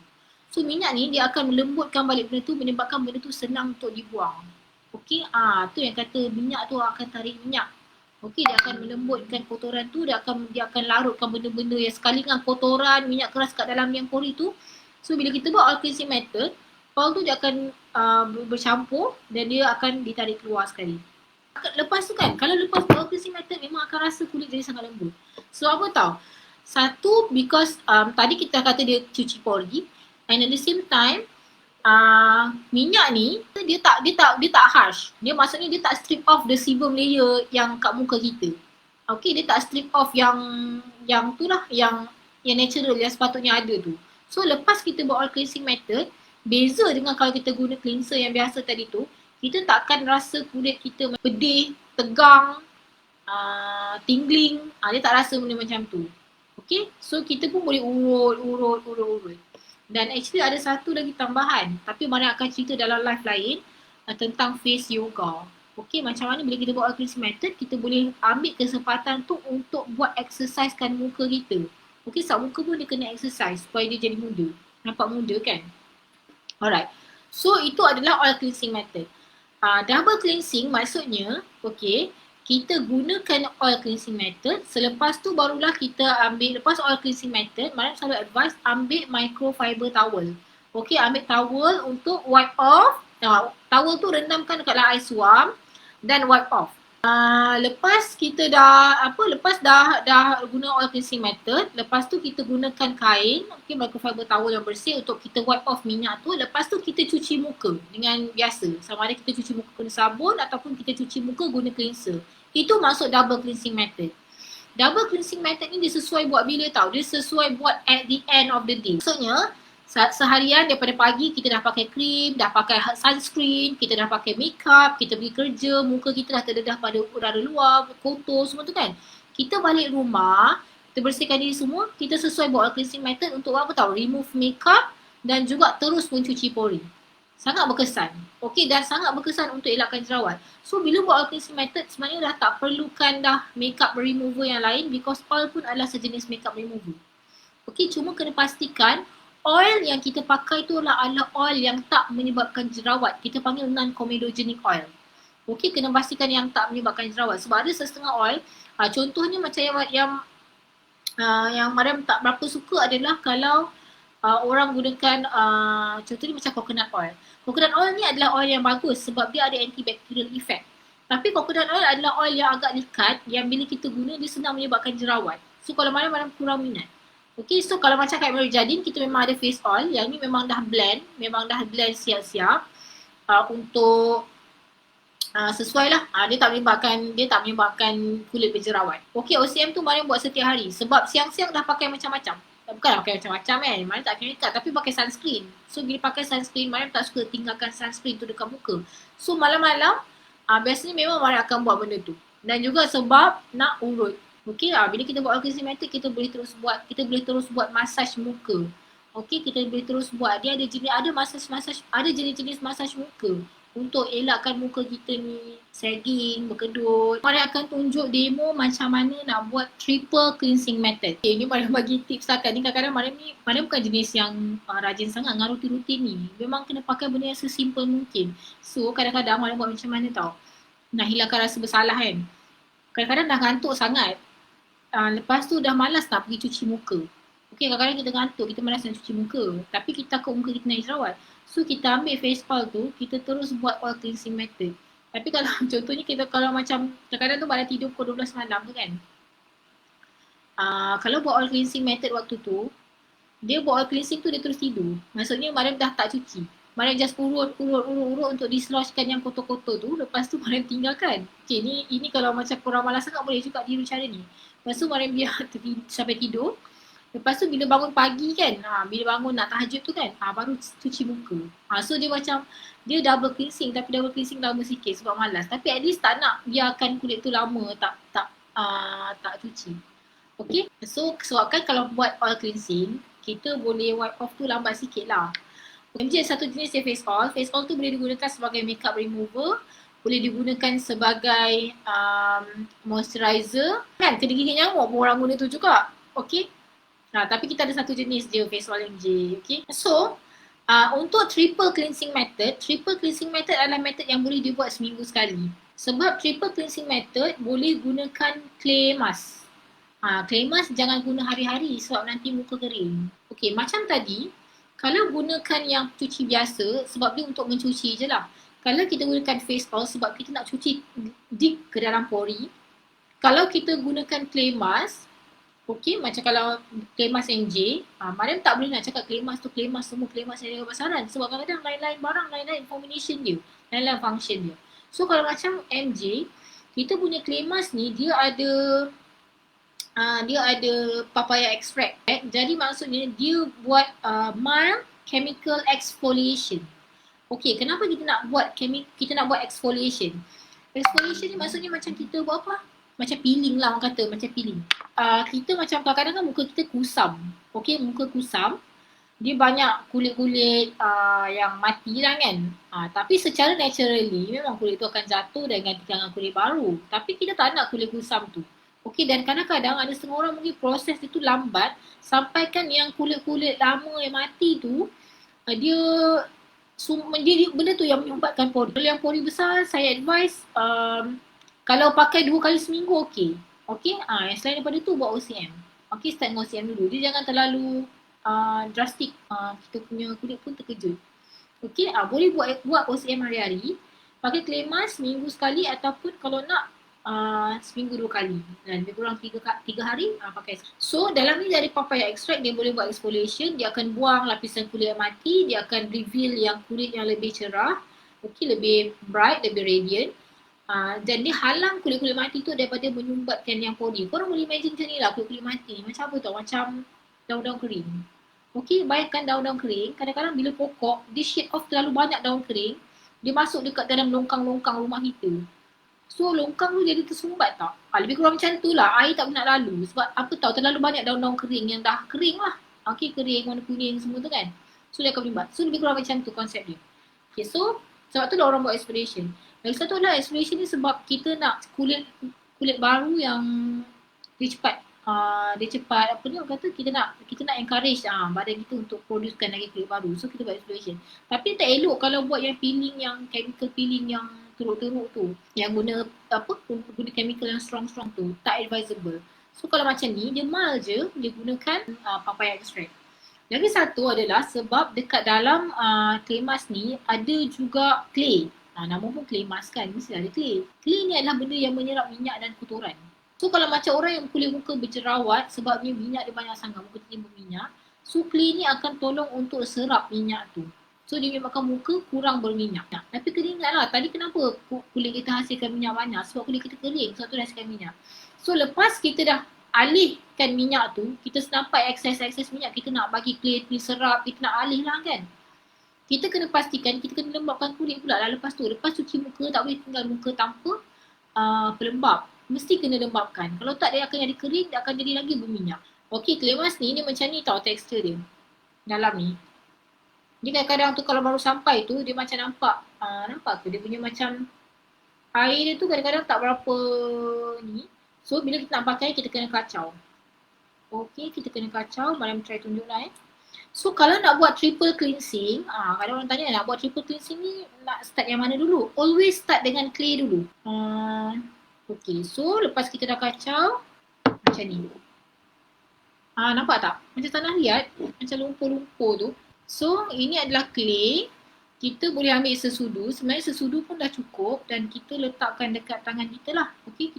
Speaker 1: So minyak ni dia akan melembutkan balik benda tu, menyebabkan benda tu senang untuk dibuang. Okey, tu yang kata minyak tu akan tarik minyak. Okey, dia akan melembutkan kotoran tu, dia akan larutkan benda-benda yang sekali dengan kotoran, minyak keras kat dalam liang pori tu. So bila kita buat oil cleansing method, oil tu dia akan bercampur dan dia akan ditarik keluar sekali. Lepas tu kan, kalau lepas oil cleansing method memang akan rasa kulit jadi sangat lembut. So apa tau? Satu, because tadi kita kata dia cuci pori, and at the same time minyak ni dia tak harsh. Dia maksudnya dia tak strip off the sebum layer yang kat muka kita. Okay, dia tak strip off yang tu lah, yang natural yang sepatutnya ada tu. So lepas kita buat oil cleansing method, beza dengan kalau kita guna cleanser yang biasa tadi tu, kita takkan rasa kulit kita pedih, tegang, tingling. Dia tak rasa benda macam tu. Okay, so kita pun boleh urut. Dan actually ada satu lagi tambahan, tapi mana akan cerita dalam live lain tentang face yoga. Okey, macam mana bila kita buat oil cleansing method, kita boleh ambil kesempatan tu untuk buat exercisekan muka kita. Okey, sebab muka pun dia kena exercise supaya dia jadi muda. Nampak muda kan? Alright. So itu adalah oil cleansing method. Double cleansing maksudnya, okey, kita gunakan oil cleansing method, selepas tu barulah kita ambil, lepas oil cleansing method, Mariam selalu advise ambil microfiber towel. Okay, ambil towel untuk wipe off. Towel tu rendamkan dekat dalam air suam dan wipe off. Lepas kita dah guna oil cleansing method, lepas tu kita gunakan kain, okay, microfiber towel yang bersih untuk kita wipe off minyak tu. Lepas tu kita cuci muka dengan biasa. Sama ada kita cuci muka guna sabun ataupun kita cuci muka guna cleanser. Itu maksud double cleansing method. Double cleansing method ni dia sesuai buat bila tau? Dia sesuai buat at the end of the day. Maksudnya, seharian daripada pagi kita dah pakai krim, dah pakai sunscreen, kita dah pakai makeup, kita pergi kerja, muka kita dah terdedah pada udara luar, kotor semua tu kan. Kita balik rumah, kita bersihkan diri semua, kita sesuai buat cleansing method untuk apa tau? Remove makeup dan juga terus mencuci pori. Sangat berkesan. Okey, dan sangat berkesan untuk elakkan jerawat. So bila buat oil cleansing method sebenarnya dah tak perlukan dah makeup remover yang lain because oil pun adalah sejenis makeup remover. Okey, cuma kena pastikan oil yang kita pakai tu adalah oil yang tak menyebabkan jerawat. Kita panggil non-comedogenic oil. Okey, kena pastikan yang tak menyebabkan jerawat. Sebab ada setengah oil, contohnya macam yang Mariam tak berapa suka adalah kalau orang gunakan contohnya macam coconut oil. Coconut oil ni adalah oil yang bagus sebab dia ada antibacterial effect. Tapi coconut oil adalah oil yang agak lekat yang bila kita guna dia senang menyebabkan jerawat. So kalau Mariam kurang minat. Okay, so kalau macam kat Mary Jardin kita memang ada face oil. Yang ni memang dah blend siap-siap untuk sesuai lah. Dia tak menyebabkan kulit berjerawat. Okay, OCM tu Mariam buat setiap hari sebab siang-siang dah pakai macam-macam. Bukanlah pakai macam-macam kan, Mariam tak chemical tapi pakai sunscreen. So bila pakai sunscreen, Mariam tak suka tinggalkan sunscreen tu dekat muka. So malam-malam, biasanya memang Mariam akan buat benda tu. Dan juga sebab nak urut. Okay lah, bila kita buat oil cleansing method, kita boleh terus buat massage muka. Okay, kita boleh terus buat. Dia ada jenis-jenis massage muka untuk elakkan muka kita ni sagging, berkedut. Mariam akan tunjuk demo macam mana nak buat triple cleansing method. Okay, ni Mariam bagi tips lah kan. Ni kadang-kadang Mariam bukan jenis yang rajin sangat dengan rutin-rutin ni. Memang kena pakai benda yang sesimpel mungkin. So kadang-kadang Mariam buat macam mana tau. Nak hilangkan rasa bersalah kan. Kadang-kadang dah ngantuk sangat. Lepas tu dah malas nak pergi cuci muka. Okay, kadang-kadang kita ngantuk, kita malas nak cuci muka. Tapi kita takut muka kita nak jerawat. So kita ambil face oil tu, kita terus buat oil cleansing method. Tapi kalau contohnya kita kalau macam kadang-kadang tu pada tidur pukul 12 malam tu kan. Kalau buat oil cleansing method waktu tu, dia buat oil cleansing tu dia terus tidur. Maksudnya Mariam dah tak cuci. Mariam just urut untuk dislodgekan yang kotor-kotor tu. Lepas tu Mariam tinggalkan. Okay, ini kalau macam korang malas sangat boleh juga tiru cara ni. Lepas tu Mariam biar sampai tidur. Lepas tu bila bangun pagi kan, bila bangun nak tahajud tu kan, baru cuci muka. So dia macam, dia double cleansing tapi double cleansing lama sikit sebab malas. Tapi at least tak nak biarkan kulit tu lama tak cuci. Okay, so sebabkan kalau buat oil cleansing, kita boleh wipe off tu lambat sikit lah. MJ satu jenis dia face oil. Face oil tu boleh digunakan sebagai makeup remover, boleh digunakan sebagai moisturizer. Kan, kena gigit nyamuk pun orang guna tu juga. Okay. Tapi kita ada satu jenis je face oil MJ. Okay. So, untuk triple cleansing method adalah method yang boleh dibuat seminggu sekali. Sebab triple cleansing method boleh gunakan clay mask. Clay mask jangan guna hari-hari sebab nanti muka kering. Okay, macam tadi, kalau gunakan yang cuci biasa sebab dia untuk mencuci je lah. Kalau kita gunakan face oil sebab kita nak cuci deep ke dalam pori. Kalau kita gunakan clay mask, okay, macam kalau clay mask MJ, Mariam tak boleh nak cakap clay mask semua clay mask yang ada pasaran. Sebab kadang-kadang lain-lain barang, lain-lain combination dia, lain-lain function dia. So kalau macam MJ, kita punya clay mask ni dia ada papaya extract. Jadi maksudnya dia buat mild chemical exfoliation. Okay, kenapa kita nak buat exfoliation? Exfoliation ni maksudnya macam kita buat apa? Macam peeling lah orang kata, macam peeling. Kita macam kadang-kadang kan muka kita kusam. Okay, muka kusam. Dia banyak kulit-kulit yang mati lah kan. Tapi secara naturally memang kulit tu akan jatuh dan gantikan dengan kulit baru. Tapi kita tak nak kulit kusam tu. Okay, dan kadang-kadang ada setengah orang mungkin proses itu lambat sampaikan yang kulit-kulit lama yang mati tu dia menjadi benda tu yang menyumbatkan pori. Kalau yang pori besar, saya advise kalau pakai 2 kali seminggu okey. Okey, yang selain daripada tu buat OCM. Okey, start dengan OCM dulu. Dia jangan terlalu drastik. Kita punya kulit pun terkejut. Okey, boleh buat OCM hari-hari. Pakai clay mask seminggu sekali ataupun kalau nak seminggu 2 kali. Dan lebih kurang 3 hari pakai. So dalam ni dari papaya extract dia boleh buat exfoliation. Dia akan buang lapisan kulit yang mati. Dia akan reveal yang kulit yang lebih cerah. Okey, lebih bright, lebih radiant. Dan dia halang kulit-kulit mati tu daripada menyumbatkan yang pori. Korang boleh imagine macam ni lah kulit-kulit mati. Macam apa tau? Macam daun-daun kering. Okey, bayangkan daun-daun kering. Kadang-kadang bila pokok, dia shade off terlalu banyak daun kering. Dia masuk dekat dalam longkang-longkang rumah kita. So longkang tu jadi tersumbat tak? Lebih kurang macam tu lah. Air tak nak lalu. Sebab apa tau, terlalu banyak daun-daun kering yang dah kering lah. Okey, kering, warna kuning semua tu kan. So dia akan menyumbat. So lebih kurang macam tu konsep dia. Okay, so sebab tu lah orang buat exfoliation. Lagi satu adalah exfoliation ni sebab kita nak kulit baru yang dia cepat dia cepat apa ni orang kata kita nak encourage badan kita untuk producekan lagi kulit baru. So kita buat exfoliation. Tapi tak elok kalau buat yang peeling yang chemical peeling yang teruk-teruk tu, yang guna guna chemical yang strong-strong tu, tak advisable. So kalau macam ni dia mild je, dia gunakan papaya extract. Lagi satu adalah sebab dekat dalam clay mask ni ada juga clay. Nama pun clay mask kan, mesti ada clay. Clay ni adalah benda yang menyerap minyak dan kotoran. So kalau macam orang yang kulit muka berjerawat sebabnya minyak dia banyak sangat, muka dia berminyak, so clay ni akan tolong untuk serap minyak tu. So dia menyebabkan muka kurang berminyak. Tapi kena ingatlah, tadi kenapa kulit kita hasilkan minyak banyak? Sebab kulit kita kering, sebab tu dia hasilkan minyak. So lepas kita dah alihkan minyak tu, kita nampak excess minyak, kita nak bagi clay ni serap, kita nak alih lah kan. Kita kena pastikan, kita kena lembapkan kulit pula lah lepas tu. Lepas cuci muka, tak boleh tinggal muka tanpa pelembap. Mesti kena lembapkan. Kalau tak, dia akan jadi kering, dia akan jadi lagi berminyak. Okay, clay mask ni dia macam ni tau tekstur dia. Dalam ni. Dia kadang-kadang tu kalau baru sampai tu, dia macam nampak ke? Dia punya macam air dia tu kadang-kadang tak berapa ni. So, bila kita nak pakai, kita kena kacau. Okay, kita kena kacau. Mariam try tunjuk lah So, kalau nak buat triple cleansing, kalau orang tanya nak buat triple cleansing ni, nak start yang mana dulu? Always start dengan clay dulu. Okay, so lepas kita dah kacau, macam ni. Nampak tak? Macam tanah liat, macam lumpur-lumpur tu. So, ini adalah clay. Kita boleh ambil sesudu. Sebenarnya sesudu pun dah cukup dan kita letakkan dekat tangan kita lah. Okay.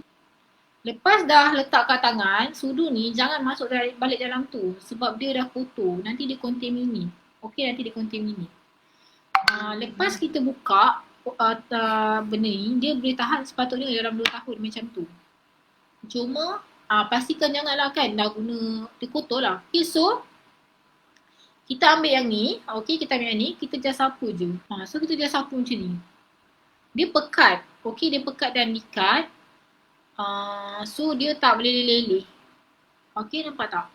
Speaker 1: Lepas dah letak kat tangan, sudu ni jangan masuk balik dalam tu sebab dia dah kotor. Nanti dia contaminate. Okay, nanti dia contaminate. Lepas kita buka benda ni, dia boleh tahan sepatutnya dalam 2 tahun macam tu. Cuma pastikan janganlah kan dah guna, dia kotor lah. Okay, so kita ambil yang ni. Okay, kita ambil yang ni, kita just sapu je. So kita just sapu macam ni. Dia pekat. Okay, dia pekat dan ikat. So dia tak boleh leleh. Okay, nampak tak?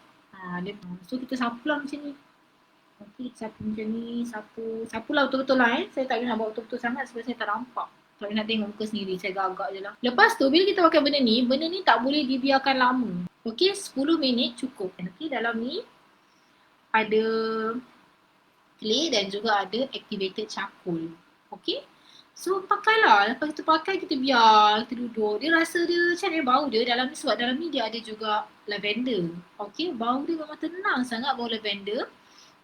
Speaker 1: So kita sapu lah macam ni. Okay, kita sapu macam ni. Sapu lah betul-betul lah Saya tak nak buat betul-betul sangat sebab saya tak nampak. Tak nak tengok muka sendiri, saya agak-agak je lah. Lepas tu bila kita pakai benda ni tak boleh dibiarkan lama. Okay, 10 minit cukup. Okay, dalam ni ada clay dan juga ada activated charcoal. Okay, so pakailah. Lepas kita pakai, kita biar, kita duduk. Dia rasa dia macam ni bau dia dalam ni sebab dalam ni dia ada juga lavender. Okay, bau dia memang tenang sangat bau lavender.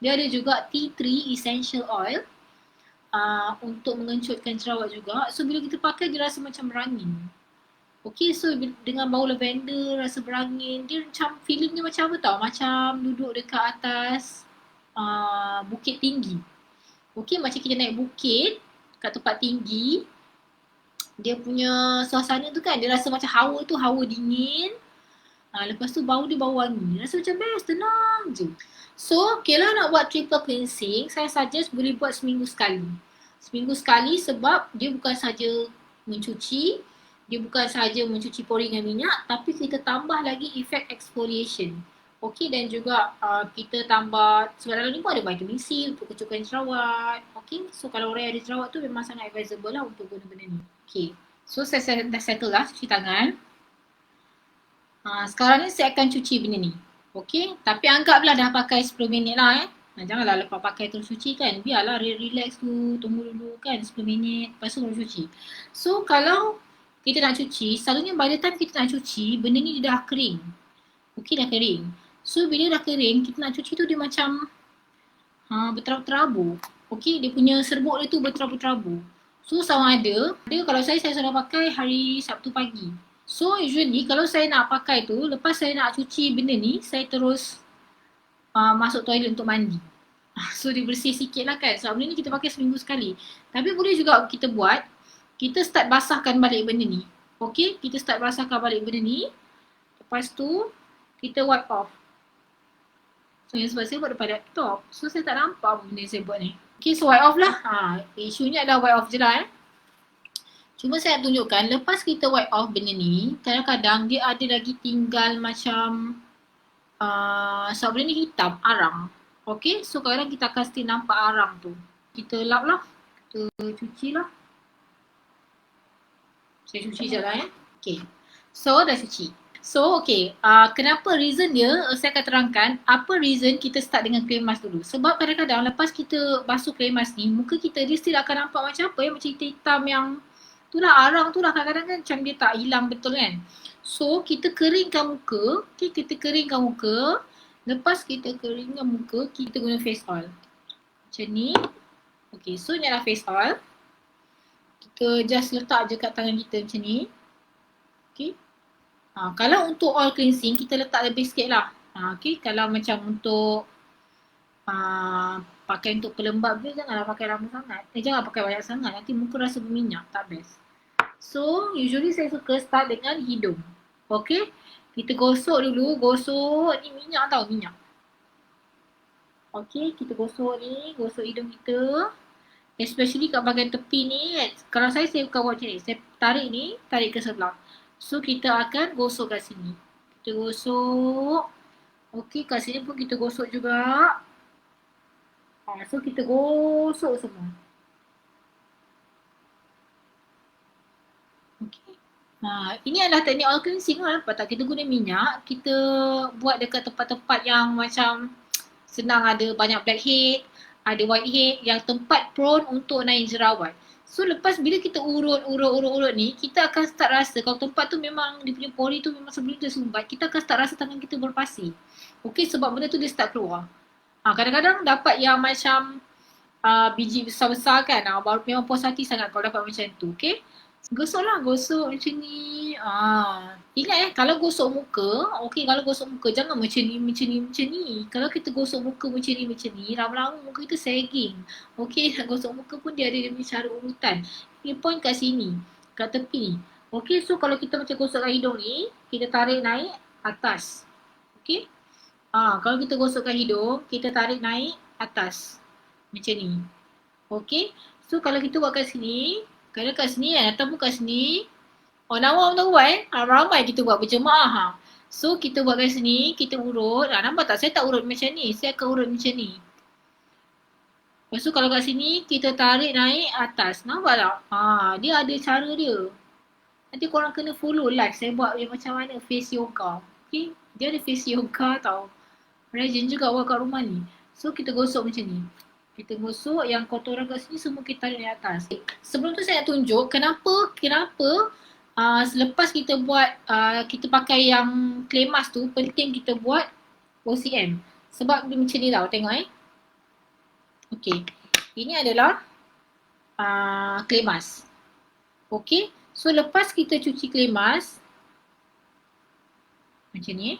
Speaker 1: Dia ada juga tea tree essential oil untuk mengencutkan jerawat juga. So bila kita pakai dia rasa macam berangin. Okay, so dengan bau lavender, rasa berangin, dia macam feeling dia macam apa tau? Macam duduk dekat atas bukit tinggi. Okay, macam kita naik bukit kat tempat tinggi, dia punya suasana tu kan, dia rasa macam hawa tu hawa dingin. Lepas tu bau dia bau wangi. Rasa macam best, tenang je. So, kalau nak buat triple cleansing, saya suggest boleh buat seminggu sekali. Seminggu sekali sebab dia bukan saja mencuci, dia bukan saja mencuci pori dengan minyak, tapi kita tambah lagi efek exfoliation. Okay, dan juga kita tambah, sebab dalam ni pun ada vitamin C untuk kecutkan jerawat. Okay, so kalau orang yang ada jerawat tu memang sangat advisable lah untuk guna benda ni. Okay, so saya dah settle lah cuci tangan. Sekarang ni saya akan cuci benda ni. Okay, tapi anggaplah dah pakai 10 minit lah janganlah lepas pakai terus cuci kan. Biarlah relax tu, tunggu dulu kan 10 minit, lepas tu baru cuci. So kalau kita nak cuci, selalunya by the time kita nak cuci, benda ni dah kering. Okay, dah kering. So bila dah kering, kita nak cuci tu dia macam berterabur-terabur. Okay, dia punya serbuk dia tu berterabur-terabur. So sama ada kalau saya sudah pakai hari Sabtu pagi. So usually kalau saya nak pakai tu, lepas saya nak cuci benda ni, saya terus masuk toilet untuk mandi. So dia bersih sikit lah kan. Sebab benda ni kita pakai seminggu sekali. Tapi boleh juga kita buat, kita start basahkan balik benda ni. Okay, kita start basahkan balik benda ni. Lepas tu kita wipe off. So sebab saya buat depan laptop, so saya tak nampak apa benda saya buat ni. Okay, so wipe off lah. Isunya adalah wipe off je lah Cuma saya nak tunjukkan, lepas kita wipe off benda ni, kadang-kadang dia ada lagi tinggal macam sebab benda ni hitam, arang. Okay, so kadang kita akan still nampak arang tu. Kita lap lah. Kita cuci lah. Saya cuci je lah Okay. So dah cuci. So okay, kenapa reason dia, saya akan terangkan apa reason kita start dengan clay mask dulu. Sebab kadang-kadang lepas kita basuh clay mask ni, muka kita dia still akan nampak macam apa macam hitam yang itulah arang tu lah kadang-kadang kan macam dia tak hilang betul kan. So kita keringkan muka, okay, kita keringkan muka. Lepas kita keringkan muka, kita guna face oil. Macam ni. Okay, so ni adalah face oil. Kita just letak je kat tangan kita macam ni. Okay. Kalau untuk oil cleansing, kita letak lebih sikit lah. Okay. Kalau macam untuk pakai untuk pelembab je, janganlah pakai lama sangat. Jangan pakai banyak sangat. Nanti muka rasa berminyak. Tak best. So, usually saya suka start dengan hidung. Okay. Kita gosok dulu. Gosok. Ni minyak tau. Minyak. Okay. Kita gosok ni. Gosok hidung kita. Especially kat bahagian tepi ni, kalau saya bukan buat macam ni. Saya tarik ni, tarik ke sebelah. So, kita akan gosok kat sini. Kita gosok. Okay, kat sini pun kita gosok juga. So, kita gosok semua. Okay. Ini adalah teknik oil cleansing lah. Nampak tak? Kita guna minyak. Kita buat dekat tempat-tempat yang macam senang ada banyak blackhead, ada whitehead, yang tempat prone untuk naik jerawat. So lepas bila kita urut ni, kita akan start rasa kalau tempat tu memang dia punya pori tu memang sebelum dia sumbat, kita akan start rasa tangan kita berpasir. Okay, sebab benda tu dia start keluar. Kadang-kadang dapat yang macam biji besar-besar kan, baru memang puas hati sangat kalau dapat macam tu. Okay, gosok lah, gosok macam ni. Ingat kalau gosok muka, okay, kalau gosok muka jangan macam ni. Kalau kita gosok muka macam ni, lama-lama muka kita sagging. Okay, gosok muka pun dia ada cara urutan. Ini point kat sini, kat tepi ni. Okay, so kalau kita macam gosokkan hidung ni, kita tarik naik atas. Okay. Kalau kita gosokkan hidung, kita tarik naik atas. Macam ni. Okay. So kalau kita buat kat sini, kalau kat sini atau kat sini, nawam tu buat ramai kita buat berjemaah. So kita buat kat sini, kita urut. Nampak tak? Saya tak urut macam ni. Saya akan urut macam ni. Lepas tu kalau kat sini, kita tarik naik atas. Nampak tak? Dia ada cara dia. Nanti korang kena follow live. Saya buat macam mana face yoga. Okay? Dia ada face yoga tau. Rajin juga buat kat rumah ni. So kita gosok macam ni. Kita gosok yang kotoran kat sini semua kita tarik naik atas. Sebelum tu saya nak tunjuk kenapa selepas kita buat, kita pakai yang clay mask tu, penting kita buat OCM. Sebab dia macam ni tau, tengok Okay, ini adalah clay mask. Okay, so lepas kita cuci clay mask, macam ni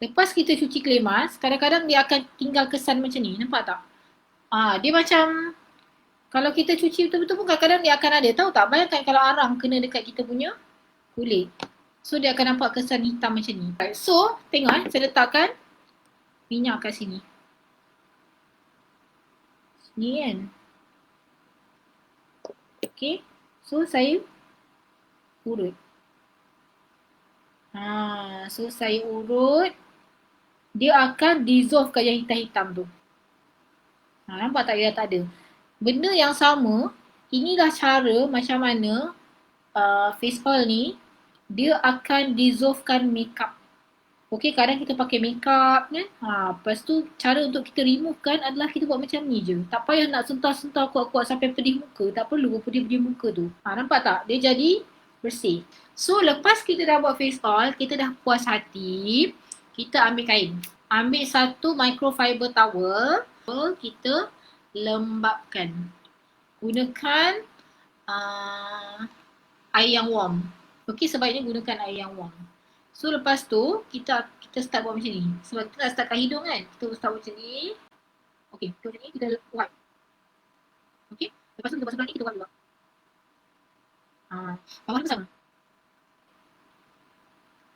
Speaker 1: lepas kita cuci clay mask, kadang-kadang dia akan tinggal kesan macam ni, nampak tak? Dia macam, kalau kita cuci betul-betul pun kadang-kadang dia akan ada, tahu tak? Bayangkan kalau arang kena dekat kita punya kulit. So dia akan nampak kesan hitam macam ni. So tengok saya letakkan minyak kat sini. Sini kan. Okay. So saya urut. So saya urut. Dia akan dissolvekan yang hitam-hitam tu. Nampak tak dia tak ada. Benda yang sama, inilah cara macam mana face oil ni, dia akan dissolvekan makeup. Okay, kadang kita pakai makeup kan. Lepas tu cara untuk kita remove kan adalah kita buat macam ni je. Tak payah nak sentuh-sentuh kuat-kuat sampai pedih muka. Tak perlu pedih-pedih muka tu. Nampak tak? Dia jadi bersih. So lepas kita dah buat face oil, kita dah puas hati, kita ambil kain. Ambil satu microfiber towel. Kita lembapkan. Gunakan air yang warm. Okay, sebaiknya gunakan air yang warm. So lepas tu kita start buat macam ni. Sebab kita nak startkan hidung kan. Kita start buat macam ni. Okay, macam ni kita wipe. Okay, lepas tu kita buat sebelah ni kita wipe juga. Bawah ni sama.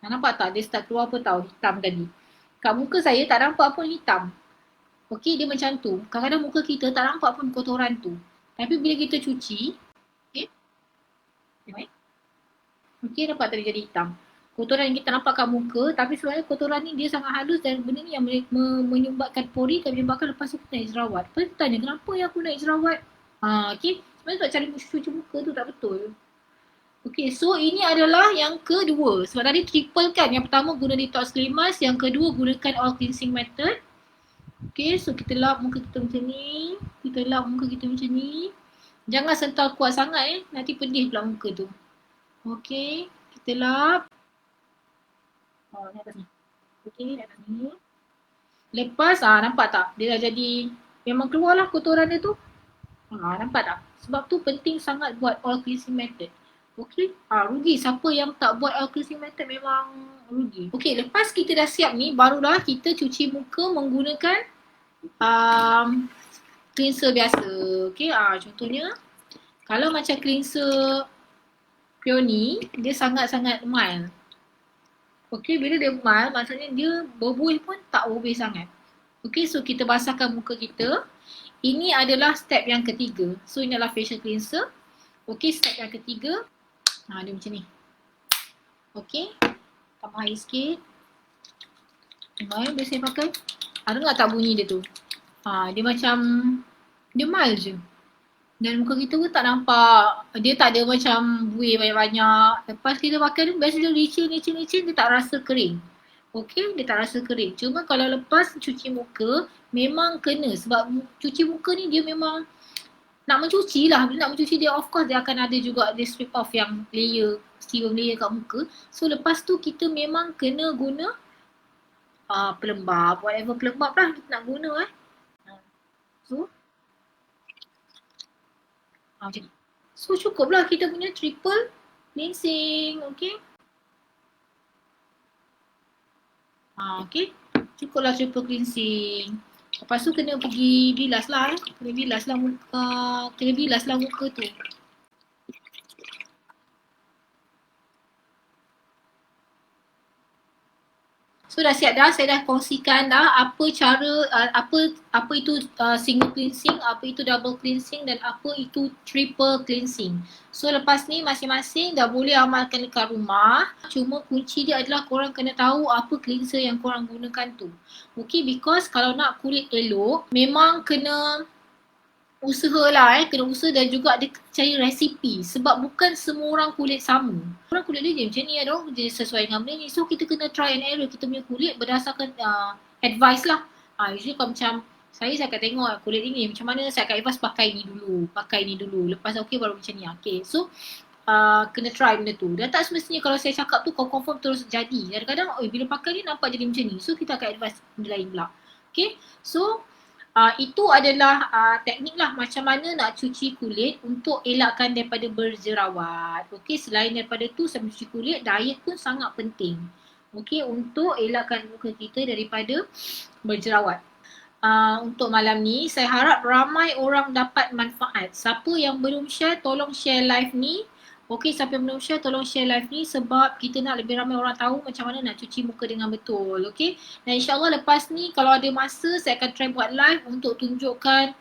Speaker 1: Nampak tak dia start keluar apa tau hitam tadi. Kat muka saya tak nampak pun hitam. Okay, dia macam tu. Kadang-kadang muka kita tak nampak pun kotoran tu. Tapi bila kita cuci, okay. Okay, nampak tadi jadi hitam. Kotoran yang kita nampak kat muka, tapi sebenarnya kotoran ni dia sangat halus dan benda ni yang menyumbatkan pori, akan menyebabkan lepas tu kita naik jerawat. Lepas tu tanya, kenapa yang aku naik jerawat? Okay, sebenarnya sebab cara cuci muka tu tak betul. Okay, so ini adalah yang kedua. Sebab tadi triple kan. Yang pertama guna detox clay mask, yang kedua gunakan oil cleansing method. Okay, so kita lap muka kita macam ni. Kita lap muka kita macam ni. Jangan sental kuat sangat nanti pedih pula muka tu. Okay, kita lap. Ni atas ni. Okay, ni atas ni. Lepas, nampak tak? Dia dah jadi, memang keluar lah kotoran dia tu. Nampak tak? Sebab tu penting sangat buat oil cleansing method. Okay, rugi. Siapa yang tak buat oil cleansing method memang rugi. Okay, lepas kita dah siap ni, barulah kita cuci muka menggunakan cleanser biasa. Okay, contohnya, kalau macam cleanser Peony, dia sangat-sangat mild. Okay, bila dia mild, maksudnya dia berbuih pun tak berbuih sangat. Okay, so kita basahkan muka kita. Ini adalah step yang ketiga. So, ini adalah facial cleanser. Okay, step yang ketiga. Dia macam ni. Okay, tambah air sikit. Biasa pakai. Dengar tak bunyi dia tu? Dia macam, dia mild je. Dan muka kita pun tak nampak, dia tak ada macam buih banyak-banyak. Lepas kita pakai tu, biasa dia licin, dia tak rasa kering. Okay, dia tak rasa kering. Cuma kalau lepas cuci muka, memang kena. Sebab cuci muka ni dia memang nak mencuci lah. Bila nak mencuci dia, of course dia akan ada juga dia strip off yang layer, sebum layer kat muka. So lepas tu kita memang kena guna pelembap, whatever pelembap lah kita nak guna So macam ni. So cukuplah kita punya triple cleansing. Okay. Okay. Cukuplah triple cleansing. Lepas tu kena pergi bilas lah Kena bilas lah muka tu. So dah siap dah, saya dah kongsikan dah apa cara, apa itu single cleansing, apa itu double cleansing dan apa itu triple cleansing. So lepas ni masing-masing dah boleh amalkan dekat rumah. Cuma kunci dia adalah korang kena tahu apa cleanser yang korang gunakan tu. Okay, because kalau nak kulit elok, memang kena usahalah kena usaha dan juga dia cari resipi sebab bukan semua orang kulit sama. Orang kulit dia macam ni, ada orang dia sesuai dengan benda ni. So kita kena try and error kita punya kulit berdasarkan advice lah. Usually kalau macam saya akan tengok kulit ini macam mana, saya akan advice pakai ni dulu. Lepas okay baru macam ni. Okay, so kena try benda tu. Dan tak semestinya kalau saya cakap tu kau confirm terus jadi. Kadang-kadang bila pakai ni nampak jadi macam ni. So kita akan advice benda lain pula. Okay, so itu adalah teknik lah macam mana nak cuci kulit untuk elakkan daripada berjerawat. Okey, selain daripada tu sambil cuci kulit, diet pun sangat penting. Okey, untuk elakkan muka kita daripada berjerawat. Untuk malam ni, saya harap ramai orang dapat manfaat. Siapa yang belum share, tolong share live ni. Okey, siapa yang belum share, tolong share live ni sebab kita nak lebih ramai orang tahu macam mana nak cuci muka dengan betul. Okey, dan insyaAllah lepas ni kalau ada masa, saya akan try buat live untuk tunjukkan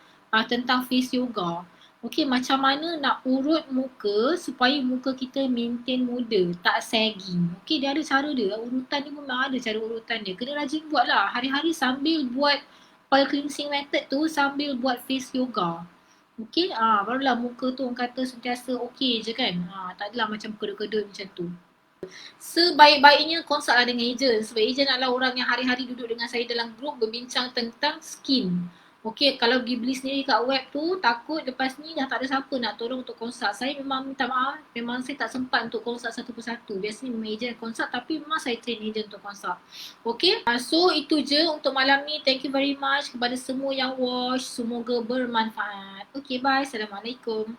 Speaker 1: tentang face yoga. Okey, macam mana nak urut muka supaya muka kita maintain muda, tak sagging. Okey, dia ada cara dia. Urutan ni memang ada cara urutan dia. Kena rajin buat lah. Hari-hari sambil buat oil cleansing method tu, sambil buat face yoga. Okey, barulah muka tu orang kata sentiasa okey je kan. Tak adalah macam kedut-kedut macam tu. Sebaik-baiknya consult lah dengan ejen. Sebab ejen adalah orang yang hari-hari duduk dengan saya dalam grup berbincang tentang skin. Okey, kalau pergi beli sendiri kat web tu, takut lepas ni dah tak ada siapa nak tolong untuk consult. Saya memang minta maaf, memang saya tak sempat untuk consult satu persatu. Biasanya memang ejen consult tapi memang saya train ejen untuk consult. Okey, so itu je untuk malam ni. Thank you very much kepada semua yang watch. Semoga bermanfaat. Okey, bye. Assalamualaikum.